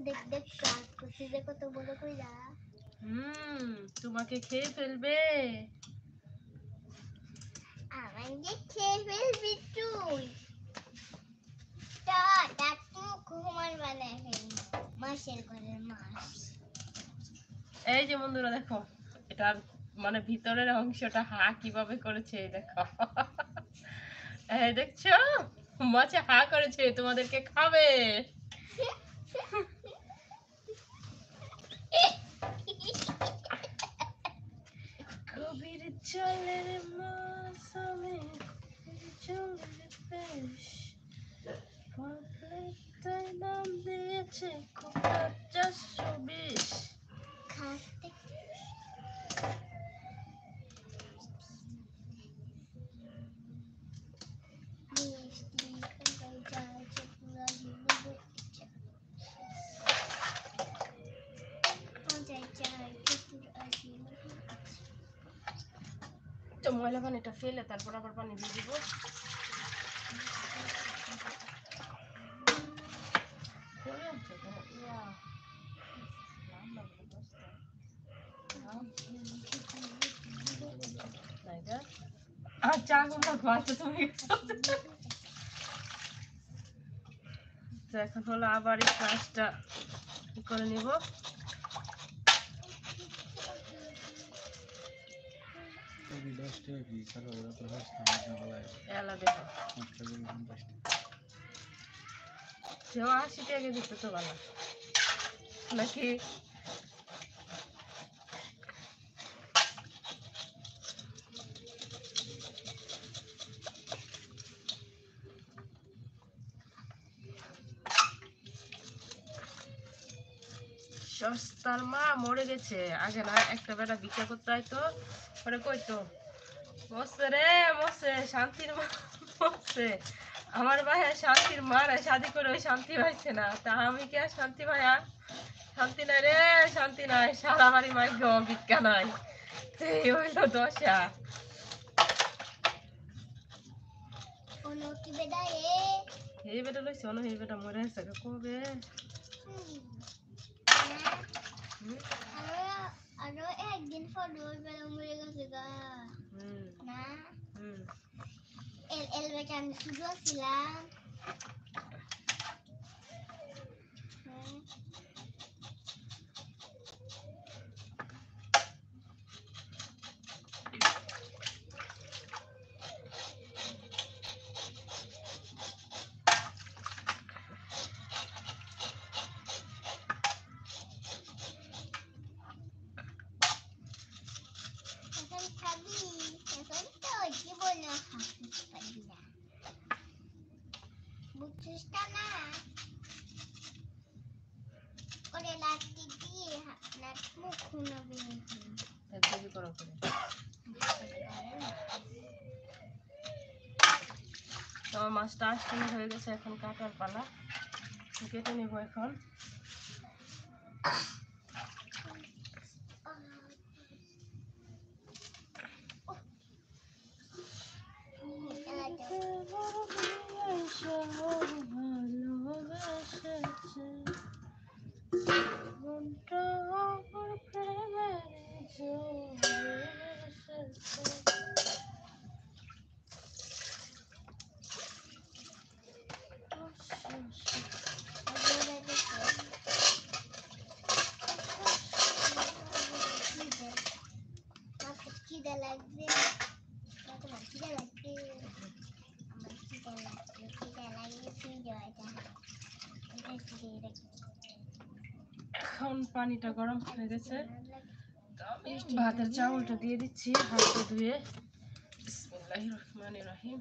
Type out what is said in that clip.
দেখ দেখ কাজ করছি, দেখো তো বড় কইরা। তোমাকে খেয়ে ফেলবে। আমাকে খেয়ে ফেলবি তুই। তা ডাকু ঘুমার বানায় ফেলবি, মাছের ঘরের মাছ। এই যে বন্ধুরা দেখো, এটার মানে ভিতরের অংশটা হা কিভাবে করেছে, এই দেখো। এই দেখছো, মাছে হা করেছে, তোমাদেরকে খাবে। কবির জলের মাছ, আমি কবির জলের বেশ, তাই নাম দিয়েছে খোকা 420। খাতে মিষ্টি খাই যাচ্ছে পুরা জীবন বইছে। মজাই চাই পুরা জীবন। তো ময়লা পানিটা ফেলে তারপর আবার পানি দিয়ে দিব। এখন হলো আবার এই কাজটা করে নিব। সেও 80 টাকা দিতে তো ভালো নাকি? সস্তার মা মরে গেছে। আগে না একটা বেটা ভিক্ষা করতে আইতো, পরে কইতো মরছে রে মরছে, শান্তির মা মরছে। আমার ভাইয়া শান্তির মারা শাদি করে ওই শান্তি পাইছে না, তা আমি কি আর শান্তি ভাইয়া? শান্তি নাই রে, শান্তি নাই, সারা বাড়ি মাইক ভিক্ষা নাই। এই হইলো দশা। এই বেটা লইছে, অন্য এই বেটা মরে আছে কবে? আরো একদিন পর মরে গেছে গা না। এল বেটা আমি শুধু ছিলাম। আমার মাছটা 8 মিনিট হয়ে গেছে, এখন কাটার পালা। কেটে নেব এখন। এখন পানিটা গরম হয়ে গেছে, আমি ভাতের চাউলটা দিয়ে দিচ্ছি হাতে ধুয়ে। বিসমিল্লাহির রহমানির রহিম।